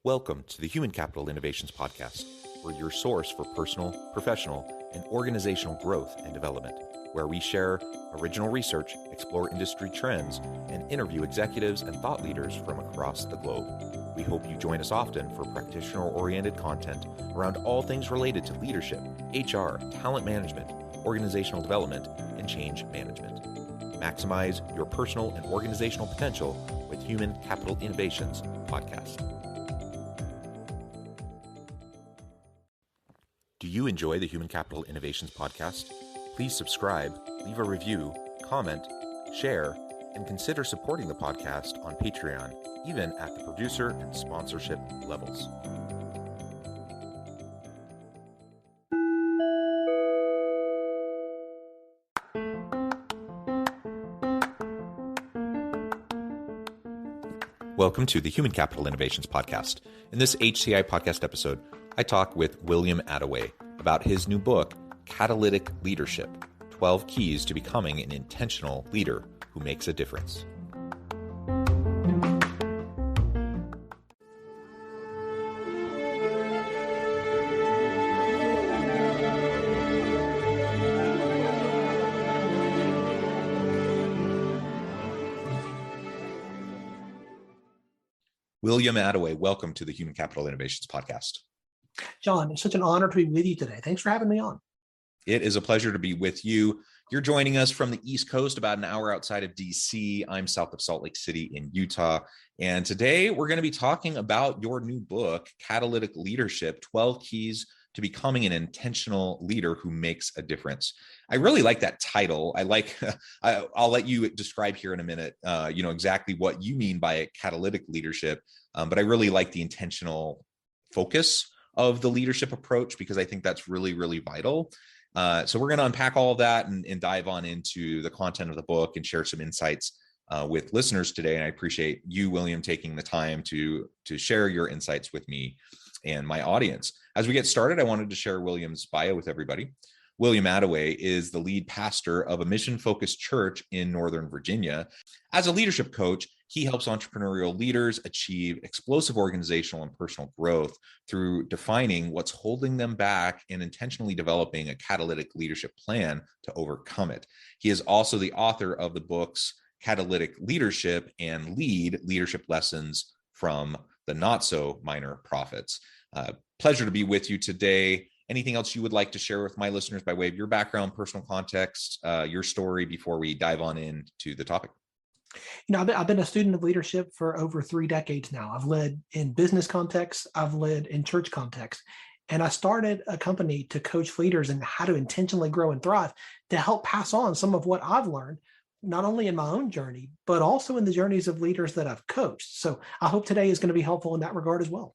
Welcome to the Human Capital Innovations Podcast. We're your source for personal, professional, and organizational growth and development, where we share original research, explore industry trends, and interview executives and thought leaders from across the globe. We hope you join us often for practitioner-oriented content around all things related to leadership, HR, talent management, organizational development, and change management. Maximize your personal and organizational potential with Human Capital Innovations Podcast. Do you enjoy the Human Capital Innovations Podcast? Please subscribe, leave a review, comment, share, and consider supporting the podcast on Patreon, even at the producer and sponsorship levels. Welcome to the Human Capital Innovations Podcast. In this HCI Podcast episode, I talk with William Attaway about his new book, Catalytic Leadership, 12 Keys to Becoming an Intentional Leader Who Makes a Difference. William Attaway, welcome to the Human Capital Innovations Podcast. John, it's such an honor to be with you today. Thanks for having me on. It is a pleasure to be with you. You're joining us from the East Coast, about an hour outside of DC. I'm south of Salt Lake City in Utah. And today we're going to be talking about your new book, Catalytic Leadership, 12 Keys to Becoming an Intentional Leader Who Makes a Difference. I really like that title. I'll let you describe here in a minute, exactly what you mean by catalytic leadership. But I really like the intentional focus of the leadership approach, because I think that's really, really vital. So we're going to unpack all of that and dive on into the content of the book and share some insights with listeners today. And I appreciate you, William, taking the time to share your insights with me and my audience. As we get started, I wanted to share William's bio with everybody. William Attaway is the lead pastor of a mission-focused church in Northern Virginia. As a leadership coach, he helps entrepreneurial leaders achieve explosive organizational and personal growth through defining what's holding them back and intentionally developing a catalytic leadership plan to overcome it. He is also the author of the books Catalytic Leadership and Lead Leadership Lessons from the Not So Minor Prophets. Pleasure to be with you today. Anything else you would like to share with my listeners by way of your background, personal context, your story before we dive on into the topic? I've been a student of leadership for over 3 decades now. I've led in business contexts, I've led in church contexts, and I started a company to coach leaders in how to intentionally grow and thrive, to help pass on some of what I've learned, not only in my own journey, but also in the journeys of leaders that I've coached. So I hope today is going to be helpful in that regard as well.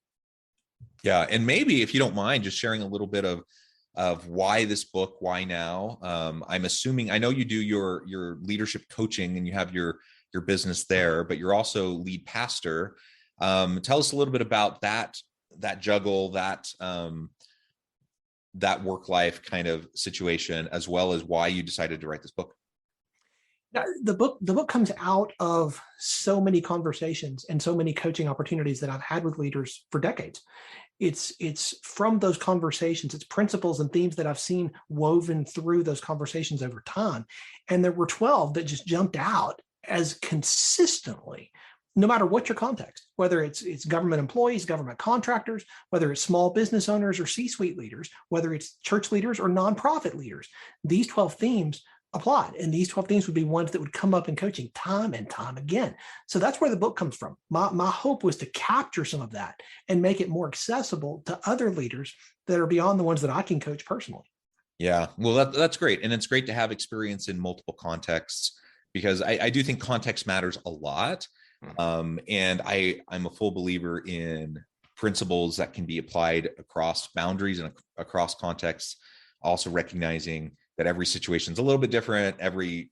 Yeah, and maybe if you don't mind, just sharing a little bit of why this book, why now? I'm assuming, I know you do your leadership coaching and you have your business there, but you're also lead pastor. Tell us a little bit about that juggle, that work life kind of situation, as well as why you decided to write this book. Now, the book comes out of so many conversations and so many coaching opportunities that I've had with leaders for decades. It's from those conversations, it's principles and themes that I've seen woven through those conversations over time. And there were 12 that just jumped out as consistently, no matter what your context, whether it's government employees, government contractors, whether it's small business owners or C-suite leaders, whether it's church leaders or nonprofit leaders, these 12 themes applied. And these 12 themes would be ones that would come up in coaching time and time again. So that's where the book comes from. My hope was to capture some of that and make it more accessible to other leaders that are beyond the ones that I can coach personally. Yeah, well, that's great. And it's great to have experience in multiple contexts, because I do think context matters a lot. And I'm a full believer in principles that can be applied across boundaries and across contexts, also recognizing that every situation is a little bit different. Every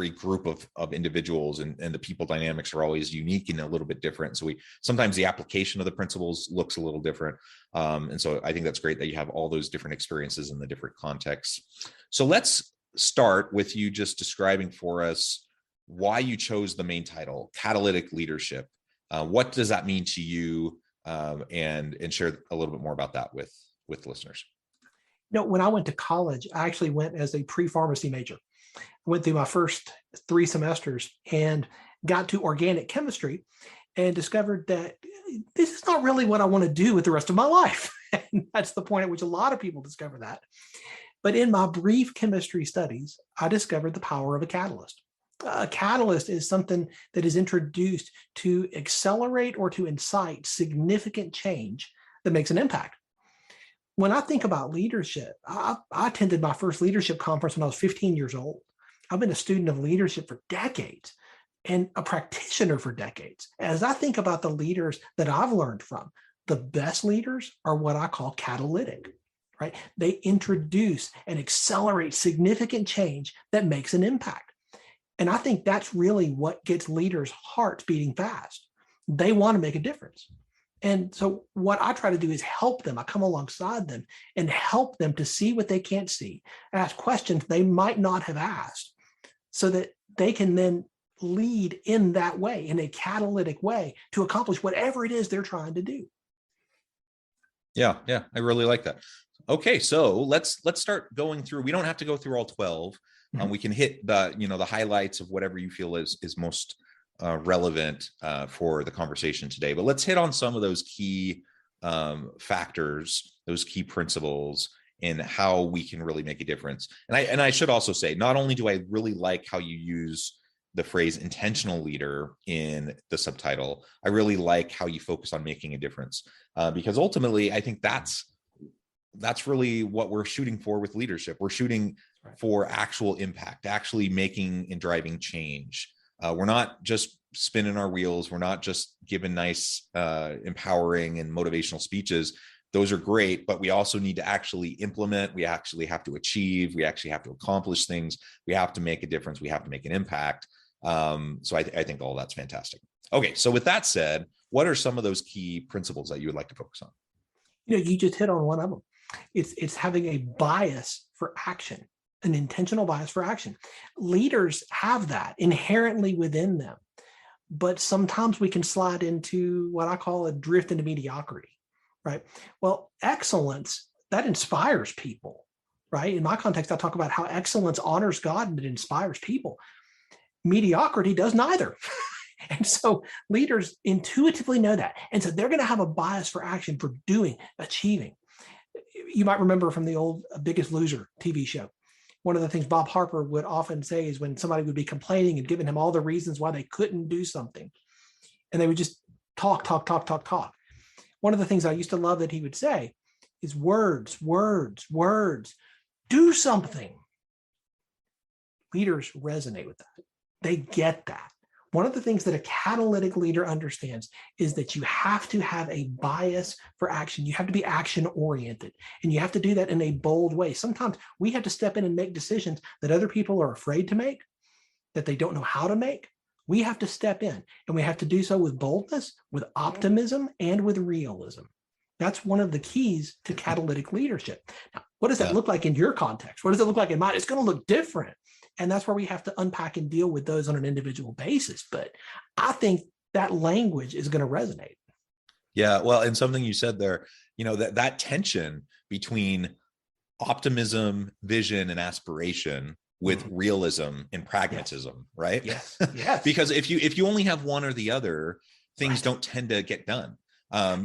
group of individuals and the people dynamics are always unique and a little bit different. So sometimes the application of the principles looks a little different. And so I think that's great that you have all those different experiences in the different contexts. So let's start with you just describing for us why you chose the main title, Catalytic Leadership. What does that mean to you? and share a little bit more about that with listeners. When I went to college, I actually went as a pre-pharmacy major. I went through my first 3 semesters and got to organic chemistry and discovered that this is not really what I want to do with the rest of my life. And that's the point at which a lot of people discover that. But in my brief chemistry studies, I discovered the power of a catalyst. A catalyst is something that is introduced to accelerate or to incite significant change that makes an impact. When I think about leadership, I attended my first leadership conference when I was 15 years old. I've been a student of leadership for decades and a practitioner for decades. As I think about the leaders that I've learned from, the best leaders are what I call catalytic, right? They introduce and accelerate significant change that makes an impact. And I think that's really what gets leaders' hearts beating fast. They want to make a difference. And so what I try to do is help them. I come alongside them and help them to see what they can't see, ask questions they might not have asked, so that they can then lead in that way, in a catalytic way, to accomplish whatever it is they're trying to do. Yeah, I really like that. Okay, so let's start going through. We don't have to go through all 12. We can hit the highlights of whatever you feel is most relevant for the conversation today. But let's hit on some of those key factors, those key principles, and how we can really make a difference. And I should also say, not only do I really like how you use the phrase intentional leader in the subtitle, I really like how you focus on making a difference, because ultimately I think that's really what we're shooting for with leadership. We're shooting for actual impact, actually making and driving change. We're not just spinning our wheels. We're not just giving nice, empowering and motivational speeches. Those are great, but we also need to actually implement. We actually have to achieve. We actually have to accomplish things. We have to make a difference. We have to make an impact. So I think all that's fantastic. Okay, so with that said, what are some of those key principles that you would like to focus on? You just hit on one of them. It's having a bias for action, an intentional bias for action. Leaders have that inherently within them, but sometimes we can slide into what I call a drift into mediocrity, right? Well, excellence, that inspires people, right? In my context, I talk about how excellence honors God and it inspires people. Mediocrity does neither. And so leaders intuitively know that. And so they're going to have a bias for action, for doing, achieving. You might remember from the old Biggest Loser TV show, one of the things Bob Harper would often say is when somebody would be complaining and giving him all the reasons why they couldn't do something, and they would just talk. One of the things I used to love that he would say is words. Do something. Leaders resonate with that. They get that. One of the things that a catalytic leader understands is that you have to have a bias for action. You have to be action oriented, and you have to do that in a bold way. Sometimes we have to step in and make decisions that other people are afraid to make, that they don't know how to make. We have to step in, and we have to do so with boldness, with optimism, and with realism. That's one of the keys to catalytic leadership. Now, what does that look like in your context? What does it look like in mine? It's going to look different. And that's where we have to unpack and deal with those on an individual basis. But I think that language is going to resonate. Yeah, well, and something you said there, that tension between optimism, vision, and aspiration with realism and pragmatism, right? Yes. Because if you only have one or the other, things don't tend to get done.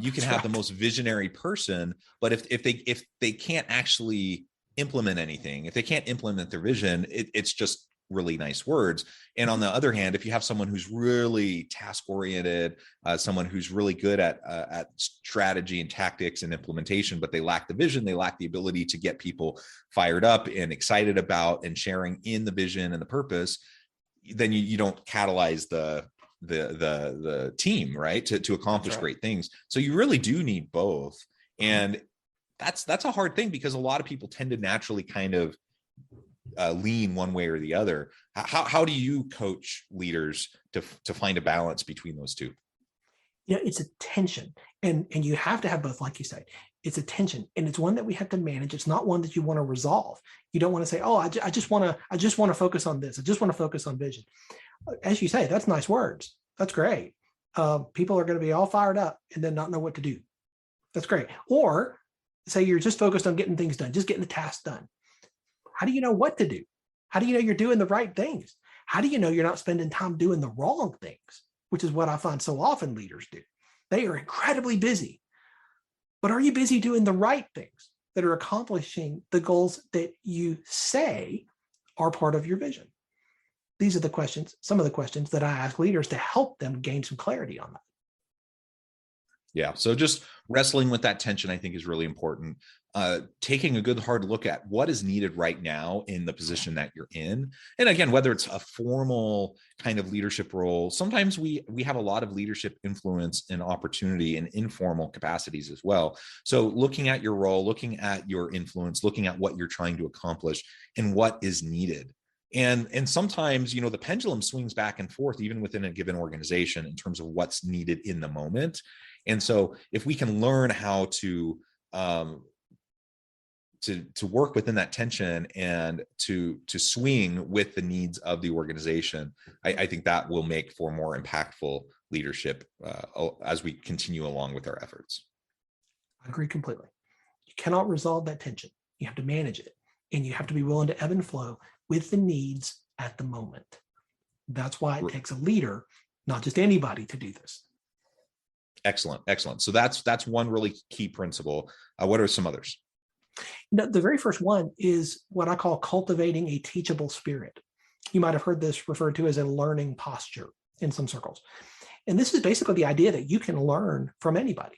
You can have the most visionary person, but if they can't actually implement anything, if they can't implement their vision, it's just really nice words. And on the other hand, if you have someone who's really task oriented, someone who's really good at strategy and tactics and implementation, but they lack the vision, they lack the ability to get people fired up and excited about and sharing in the vision and the purpose, then you don't catalyze the team, right, to accomplish great things. So you really do need both. And that's a hard thing, because a lot of people tend to naturally kind of lean one way or the other. How do you coach leaders to find a balance between those two? It's a tension, and you have to have both, like you say. It's a tension, and it's one that we have to manage. It's not one that you want to resolve. You don't want to say, "Oh, I just want to focus on this. I just want to focus on vision." As you say, that's nice words. That's great. people are going to be all fired up and then not know what to do. That's great. Or say you're just focused on getting things done, just getting the task done. How do you know what to do? How do you know you're doing the right things? How do you know you're not spending time doing the wrong things, which is what I find so often leaders do. They are incredibly busy, but are you busy doing the right things that are accomplishing the goals that you say are part of your vision? These are the questions, some of the questions that I ask leaders to help them gain some clarity on that. Yeah. So just wrestling with that tension, I think, is really important. Taking a good hard look at what is needed right now in the position that you're in. And again, whether it's a formal kind of leadership role, sometimes we have a lot of leadership influence and opportunity in informal capacities as well. So looking at your role, looking at your influence, looking at what you're trying to accomplish and what is needed. And sometimes, the pendulum swings back and forth, even within a given organization, in terms of what's needed in the moment. And so if we can learn how to work within that tension and to swing with the needs of the organization, I think that will make for more impactful leadership as we continue along with our efforts. I agree completely. You cannot resolve that tension. You have to manage it, and you have to be willing to ebb and flow with the needs at the moment. That's why it takes a leader, not just anybody, to do this. Excellent. So that's one really key principle. What are some others? The very first one is what I call cultivating a teachable spirit. You might have heard this referred to as a learning posture in some circles. And this is basically the idea that you can learn from anybody,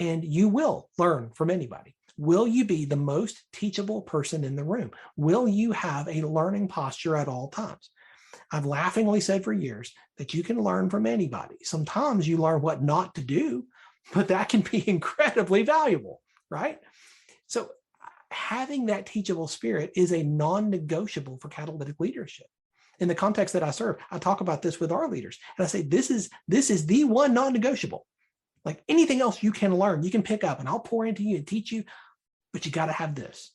and you will learn from anybody. Will you be the most teachable person in the room? Will you have a learning posture at all times? I've laughingly said for years that you can learn from anybody. Sometimes you learn what not to do, but that can be incredibly valuable, right? So having that teachable spirit is a non-negotiable for catalytic leadership. In the context that I serve, I talk about this with our leaders, and I say, this is the one non-negotiable. Like anything else you can learn, you can pick up, and I'll pour into you and teach you, but you got to have this.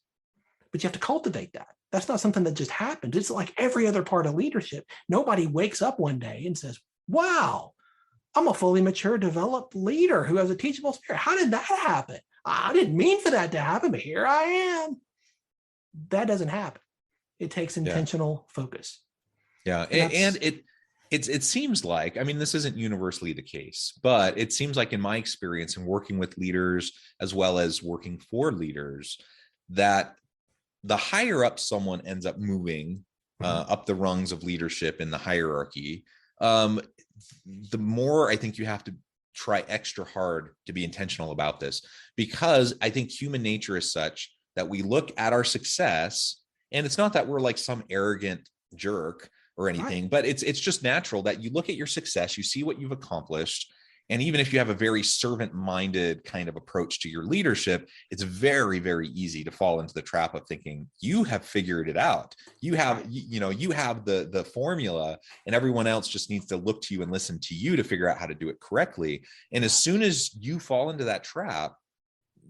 But you have to cultivate that. That's not something that just happens. It's like every other part of leadership. Nobody wakes up one day and says, wow, I'm a fully mature, developed leader who has a teachable spirit. How did that happen? I didn't mean for that to happen, but here I am. That doesn't happen. It takes intentional focus. Yeah. And it seems like, this isn't universally the case, but it seems like in my experience in working with leaders, as well as working for leaders, that the higher up someone ends up moving up the rungs of leadership in the hierarchy, the more I think you have to try extra hard to be intentional about this, because I think human nature is such that we look at our success, and it's not that we're like some arrogant jerk or anything, but it's just natural that you look at your success, you see what you've accomplished. And even if you have a very servant-minded kind of approach to your leadership, it's very, very easy to fall into the trap of thinking you have figured it out. You have, you have the formula, and everyone else just needs to look to you and listen to you to figure out how to do it correctly. And as soon as you fall into that trap,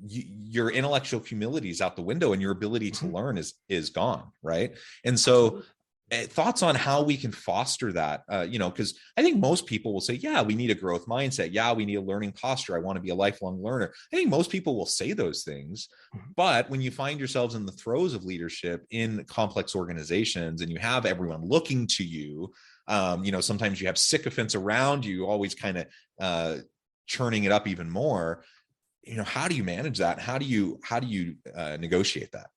your intellectual humility is out the window, and your ability to learn is gone, right? And so thoughts on how we can foster that, because I think most people will say, yeah, we need a growth mindset. Yeah, we need a learning posture. I want to be a lifelong learner. I think most people will say those things. But when you find yourselves in the throes of leadership in complex organizations, and you have everyone looking to you, sometimes you have sycophants around you, always kind of churning it up even more. How do you manage that? How do you negotiate that?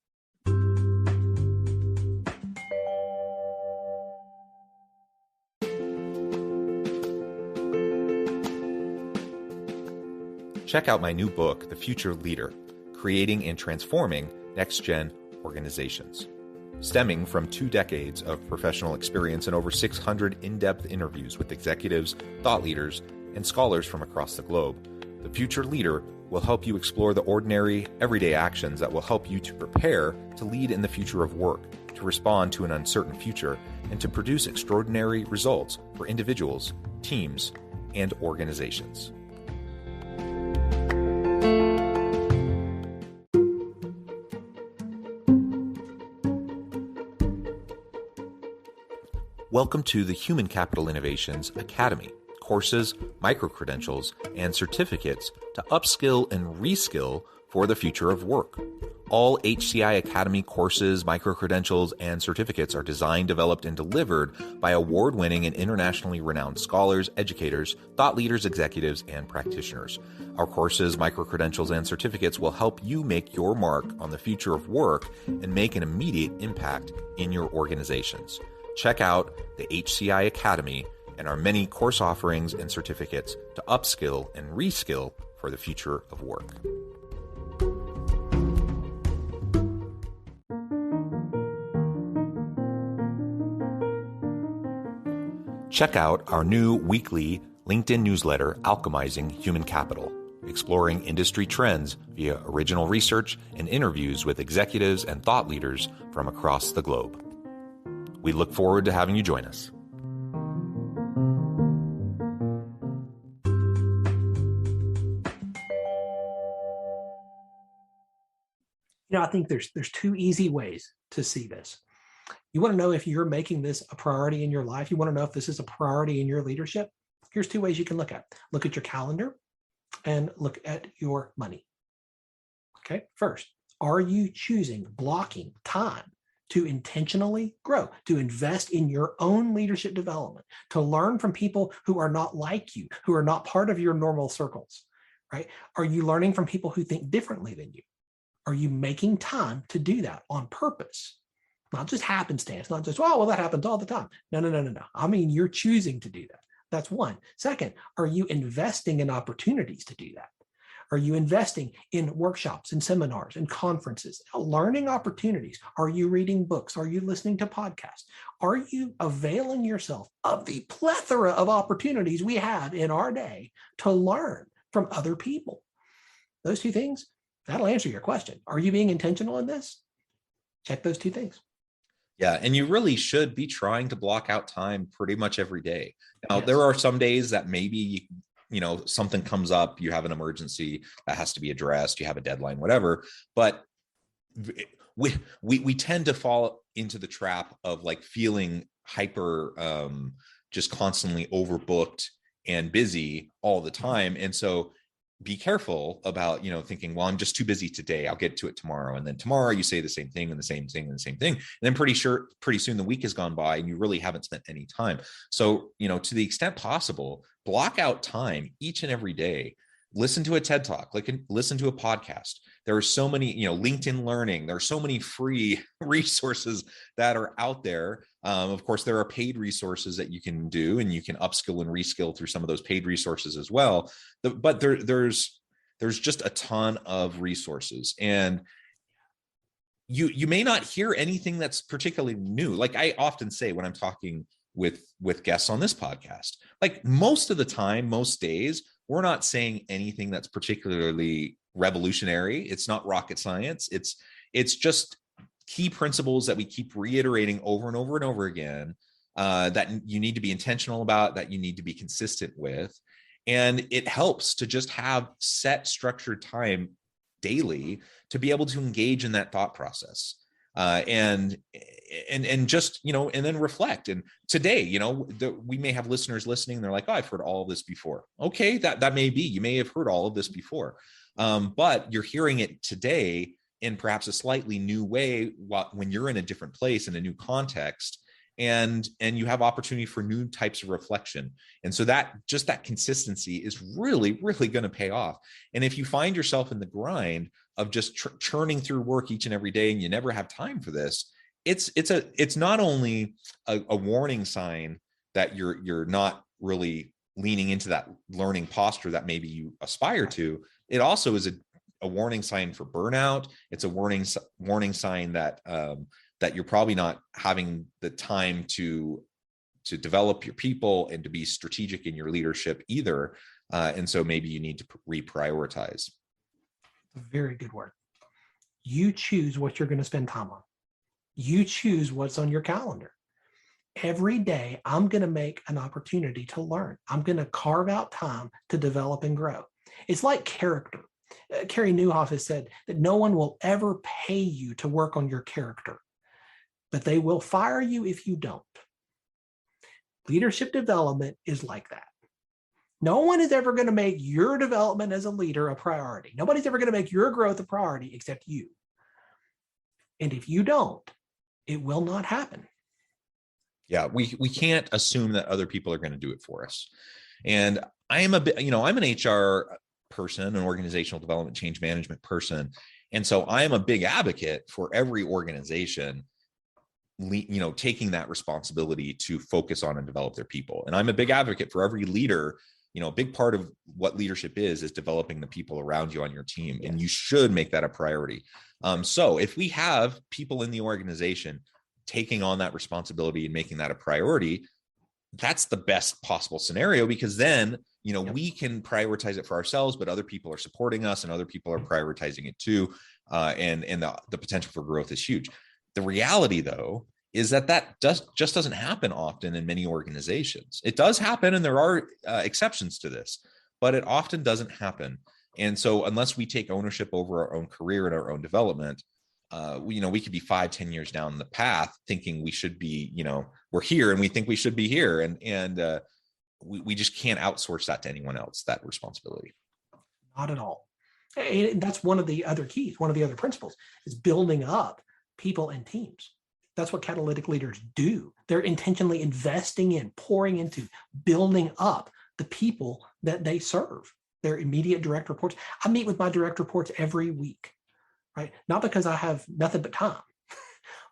Check out my new book, The Future Leader, Creating and Transforming Next-Gen Organizations. Stemming from 2 decades of professional experience and over 600 in-depth interviews with executives, thought leaders, and scholars from across the globe, The Future Leader will help you explore the ordinary, everyday actions that will help you to prepare to lead in the future of work, to respond to an uncertain future, and to produce extraordinary results for individuals, teams, and organizations. Welcome to the Human Capital Innovations Academy courses, micro-credentials, and certificates to upskill and reskill for the future of work. All HCI Academy courses, micro-credentials, and certificates are designed, developed, and delivered by award-winning and internationally renowned scholars, educators, thought leaders, executives, and practitioners. Our courses, micro-credentials, and certificates will help you make your mark on the future of work and make an immediate impact in your organizations. Check out the HCI Academy and our many course offerings and certificates to upskill and reskill for the future of work. Check out our new weekly LinkedIn newsletter, Alchemizing Human Capital, exploring industry trends via original research and interviews with executives and thought leaders from across the globe. We look forward to having you join us. I think there's two easy ways to see this. You want to know if you're making this a priority in your life. You want to know if this is a priority in your leadership. Here's two ways you can look at. Look at your calendar and look at your money. Okay, first, are you choosing, blocking time to intentionally grow, to invest in your own leadership development, to learn from people who are not like you, who are not part of your normal circles, right? Are you learning from people who think differently than you? Are you making time to do that on purpose? Not just happenstance, not just, oh, well, that happens all the time. No. I mean, you're choosing to do that. That's one. Second, are you investing in opportunities to do that? Are you investing in workshops and seminars and conferences, learning opportunities? Are you reading books? Are you listening to podcasts? Are you availing yourself of the plethora of opportunities we have in our day to learn from other people? Those two things, that'll answer your question. Are you being intentional in this? Check those two things. Yeah, and you really should be trying to block out time pretty much every day. Now, Yes. There are some days that maybe, something comes up, you have an emergency that has to be addressed, you have a deadline, whatever. But we tend to fall into the trap of like feeling hyper, just constantly overbooked and busy all the time. And so be careful about, thinking, well, I'm just too busy today, I'll get to it tomorrow. And then tomorrow you say the same thing and the same thing and the same thing. And then pretty soon the week has gone by and you really haven't spent any time. So, to the extent possible, block out time each and every day. Listen to a TED Talk, listen to a podcast. There are so many, LinkedIn Learning. There are so many free resources that are out there. Of course, there are paid resources that you can do, and you can upskill and reskill through some of those paid resources as well. But there's just a ton of resources, and you may not hear anything that's particularly new. Like I often say when I'm talking with guests on this podcast, like most of the time, most days, we're not saying anything that's particularly revolutionary. It's not rocket science. It's just key principles that we keep reiterating over and over and over again, that you need to be intentional about, that you need to be consistent with. And it helps to just have set structured time daily to be able to engage in that thought process. And just, and then reflect. And today, we may have listeners listening. They're like, oh, I've heard all of this before. Okay, that may be, you may have heard all of this before, but you're hearing it today in perhaps a slightly new way when you're in a different place, in a new context, and you have opportunity for new types of reflection. And so that consistency is really, really going to pay off. And if you find yourself in the grind of just churning through work each and every day and you never have time for this, it's not only a warning sign that you're not really leaning into that learning posture that maybe you aspire to. It also is a warning sign for burnout. It's a warning sign that that you're probably not having the time to develop your people and to be strategic in your leadership either. And so maybe you need to reprioritize. Very good word. You choose what you're going to spend time on. You choose what's on your calendar. Every day, I'm going to make an opportunity to learn. I'm going to carve out time to develop and grow. It's like character. Carey Nieuwhof has said that no one will ever pay you to work on your character, but they will fire you if you don't. Leadership development is like that. No one is ever going to make your development as a leader a priority. Nobody's ever going to make your growth a priority except you. And if you don't, it will not happen. Yeah, we can't assume that other people are going to do it for us. And I am I'm an HR person, an organizational development change management person. And so I am a big advocate for every organization, taking that responsibility to focus on and develop their people. And I'm a big advocate for every leader. A big part of what leadership is developing the people around you on your team. And you should make that a priority. So if we have people in the organization taking on that responsibility and making that a priority, that's the best possible scenario, because then, we can prioritize it for ourselves, but other people are supporting us and other people are prioritizing it too. And the potential for growth is huge. The reality, though, is that just doesn't happen often in many organizations. It does happen, and there are exceptions to this, but it often doesn't happen. And so unless we take ownership over our own career and our own development, we could be 5-10 years down the path thinking we should be, we're here and we think we should be here. And we just can't outsource that to anyone else, that responsibility. Not at all. And that's one of the other keys. One of the other principles is building up people and teams. That's what catalytic leaders do. They're intentionally investing in, pouring into, building up the people that they serve, their immediate direct reports. I meet with my direct reports every week, right? Not because I have nothing but time,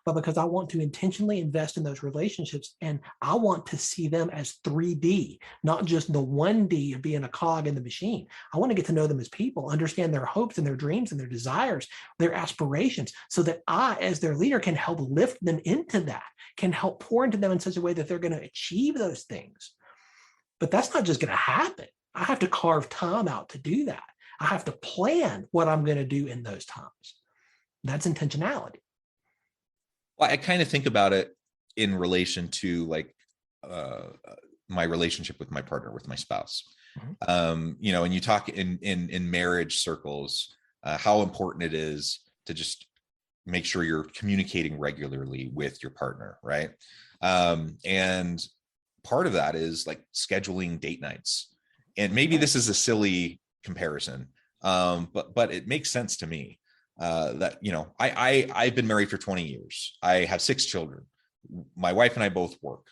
but because I want to intentionally invest in those relationships. And I want to see them as 3D, not just the 1D of being a cog in the machine. I want to get to know them as people, understand their hopes and their dreams and their desires, their aspirations, so that I, as their leader, can help lift them into that, can help pour into them in such a way that they're going to achieve those things. But that's not just going to happen. I have to carve time out to do that. I have to plan what I'm going to do in those times. That's intentionality. Well, I kind of think about it in relation to my relationship with my partner, with my spouse. Mm-hmm. And you talk in marriage circles, how important it is to just make sure you're communicating regularly with your partner, right? And part of that is like scheduling date nights. And maybe this is a silly comparison, but it makes sense to me. That, I've been married for 20 years. I have 6 children. My wife and I both work.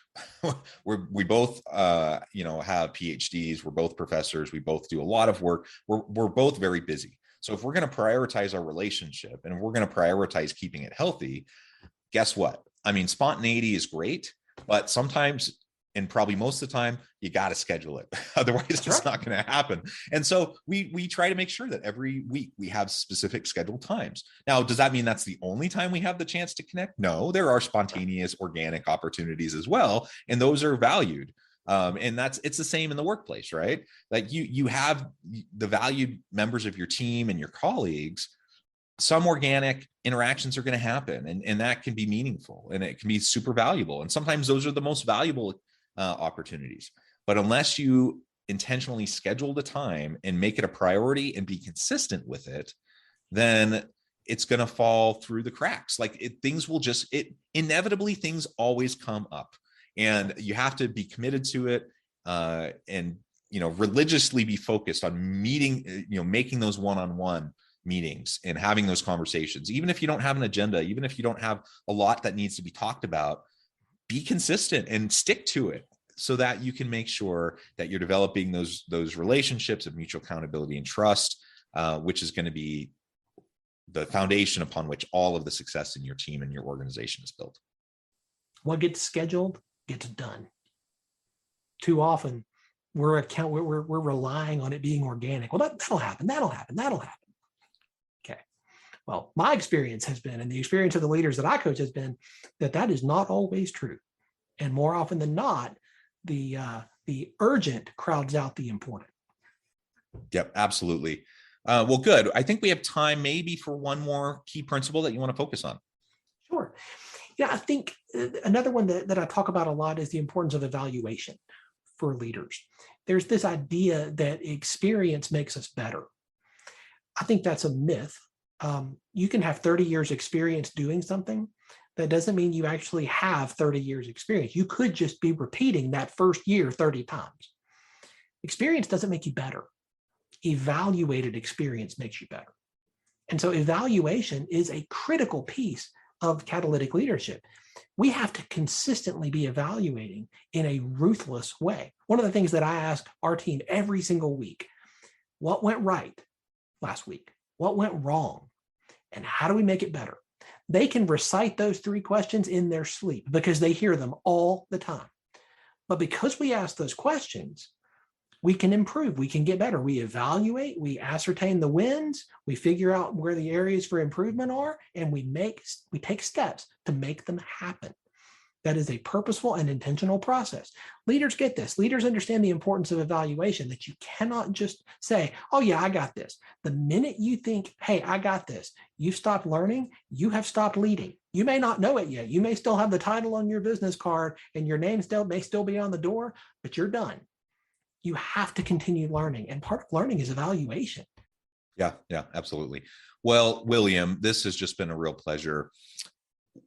we both, have PhDs. We're both professors. We both do a lot of work. We're both very busy. So if we're going to prioritize our relationship and we're going to prioritize keeping it healthy, guess what? I mean, spontaneity is great, but sometimes, and probably most of the time, you got to schedule it. Otherwise, it's not going to happen. And so we try to make sure that every week we have specific scheduled times. Now, does that mean that's the only time we have the chance to connect? No, there are spontaneous, organic opportunities as well. And those are valued. And it's the same in the workplace, right? Like you have the valued members of your team and your colleagues. Some organic interactions are going to happen, and that can be meaningful and it can be super valuable. And sometimes those are the most valuable opportunities. But unless you intentionally schedule the time and make it a priority and be consistent with it, then it's going to fall through the cracks. Inevitably things always come up, and you have to be committed to it, and religiously be focused on making those one-on-one meetings and having those conversations. Even if you don't have an agenda, even if you don't have a lot that needs to be talked about, be consistent and stick to it so that you can make sure that you're developing those relationships of mutual accountability and trust, which is going to be the foundation upon which all of the success in your team and your organization is built. What gets scheduled gets done. Too often we're relying on it being organic. Well, that'll happen. Okay. Well, my experience has been, and the experience of the leaders that I coach has been, that is not always true. And more often than not, the urgent crowds out the important. Yep, absolutely. Well, good. I think we have time maybe for one more key principle that you want to focus on. Sure. I think another one that I talk about a lot is the importance of evaluation for leaders. There's this idea that experience makes us better. I think that's a myth. You can have 30 years experience doing something. That doesn't mean you actually have 30 years experience. You could just be repeating that first year 30 times. Experience doesn't make you better. Evaluated experience makes you better. And so evaluation is a critical piece of catalytic leadership. We have to consistently be evaluating in a ruthless way. One of the things that I ask our team every single week, what went right last week? What went wrong? And how do we make it better? They can recite those 3 questions in their sleep because they hear them all the time. But because we ask those questions, we can improve, we can get better. We evaluate, we ascertain the wins, we figure out where the areas for improvement are, and we take steps to make them happen. That is a purposeful and intentional process. Leaders get this. Leaders understand the importance of evaluation, that you cannot just say, oh yeah, I got this. The minute you think, hey, I got this, you've stopped learning, you have stopped leading. You may not know it yet. You may still have the title on your business card and your name may still be on the door, but you're done. You have to continue learning. And part of learning is evaluation. Yeah, absolutely. Well, William, this has just been a real pleasure.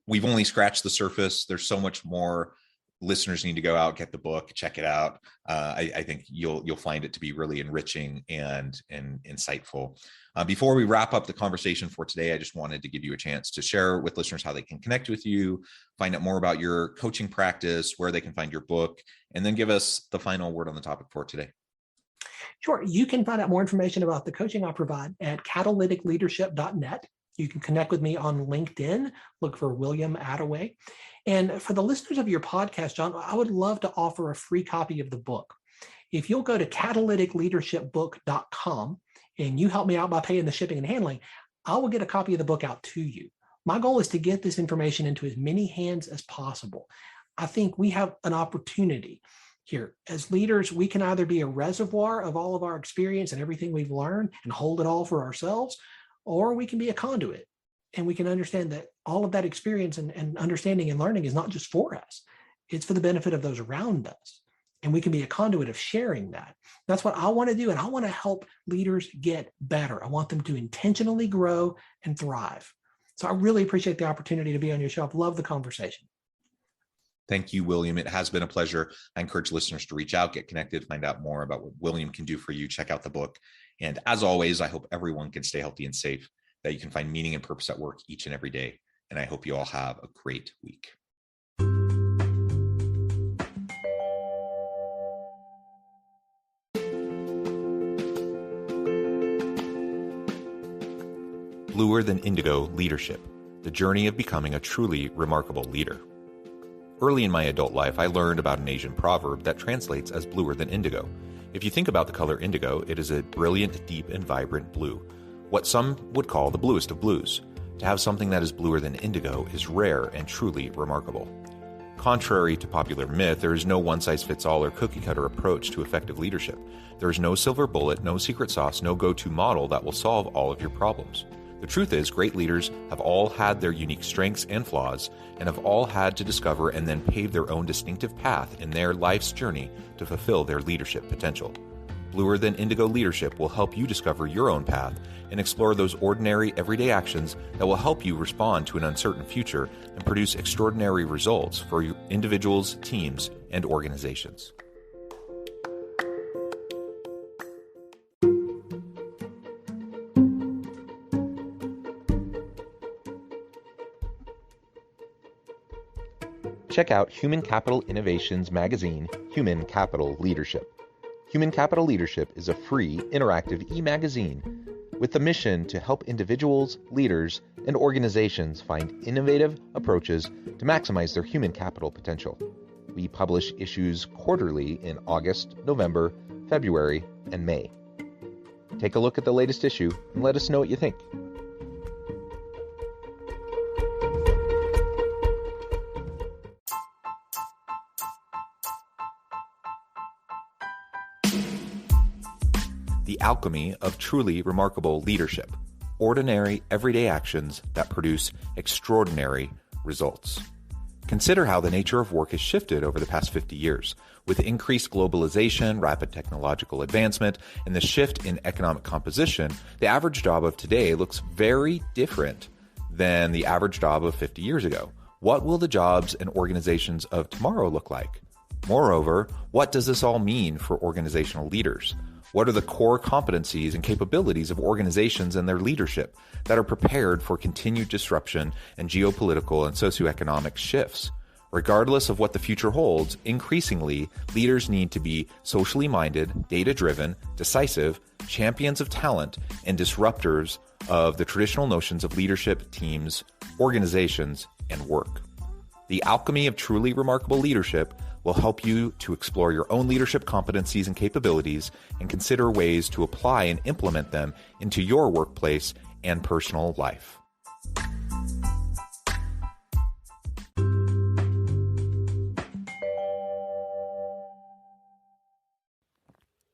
We've only scratched the surface. There's so much more. Listeners need to go out, get the book, check it out. I think you'll find it to be really enriching and insightful. Before we wrap up the conversation for today, I just wanted to give you a chance to share with listeners how they can connect with you, find out more about your coaching practice, where they can find your book, and then give us the final word on the topic for today. Sure. You can find out more information about the coaching I provide at catalyticleadership.net. You can connect with me on LinkedIn, look for William Attaway. And for the listeners of your podcast, John, I would love to offer a free copy of the book. If you'll go to catalyticleadershipbook.com and you help me out by paying the shipping and handling, I will get a copy of the book out to you. My goal is to get this information into as many hands as possible. I think we have an opportunity here. As leaders, we can either be a reservoir of all of our experience and everything we've learned and hold it all for ourselves, or we can be a conduit and we can understand that all of that experience and understanding and learning is not just for us. It's for the benefit of those around us. And we can be a conduit of sharing that. That's what I want to do. And I want to help leaders get better. I want them to intentionally grow and thrive. So I really appreciate the opportunity to be on your show. I've loved the conversation. Thank you, William. It has been a pleasure. I encourage listeners to reach out, get connected, find out more about what William can do for you. Check out the book. And as always, I hope everyone can stay healthy and safe, that you can find meaning and purpose at work each and every day. And I hope you all have a great week. Bluer Than Indigo Leadership, the journey of becoming a truly remarkable leader. Early in my adult life, I learned about an Asian proverb that translates as bluer than indigo. If you think about the color indigo, it is a brilliant, deep, and vibrant blue, what some would call the bluest of blues. To have something that is bluer than indigo is rare and truly remarkable. Contrary to popular myth, there is no one-size-fits-all or cookie-cutter approach to effective leadership. There is no silver bullet, no secret sauce, no go-to model that will solve all of your problems. The truth is, great leaders have all had their unique strengths and flaws, and have all had to discover and then pave their own distinctive path in their life's journey to fulfill their leadership potential. Bluer Than Indigo Leadership will help you discover your own path and explore those ordinary, everyday actions that will help you respond to an uncertain future and produce extraordinary results for your individuals, teams, and organizations. Check out Human Capital Innovations magazine, Human Capital Leadership. Human Capital Leadership is a free, interactive e-magazine with the mission to help individuals, leaders, and organizations find innovative approaches to maximize their human capital potential. We publish issues quarterly in August, November, February, and May. Take a look at the latest issue and let us know what you think. The alchemy of truly remarkable leadership. Ordinary, everyday actions that produce extraordinary results. Consider how the nature of work has shifted over the past 50 years. With increased globalization, rapid technological advancement, and the shift in economic composition, the average job of today looks very different than the average job of 50 years ago. What will the jobs and organizations of tomorrow look like? Moreover, what does this all mean for organizational leaders? What are the core competencies and capabilities of organizations and their leadership that are prepared for continued disruption and geopolitical and socioeconomic shifts? Regardless of what the future holds, increasingly, leaders need to be socially minded, data-driven, decisive, champions of talent, and disruptors of the traditional notions of leadership, teams, organizations, and work. The Alchemy of Truly Remarkable Leadership will help you to explore your own leadership competencies and capabilities and consider ways to apply and implement them into your workplace and personal life.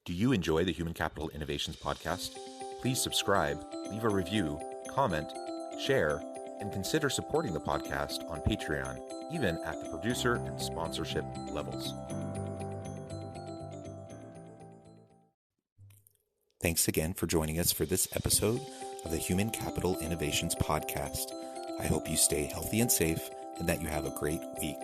Do you enjoy the Human Capital Innovations podcast? Please subscribe, leave a review, comment, share, and consider supporting the podcast on Patreon, even at the producer and sponsorship levels. Thanks again for joining us for this episode of the Human Capital Innovations podcast. I hope you stay healthy and safe and that you have a great week.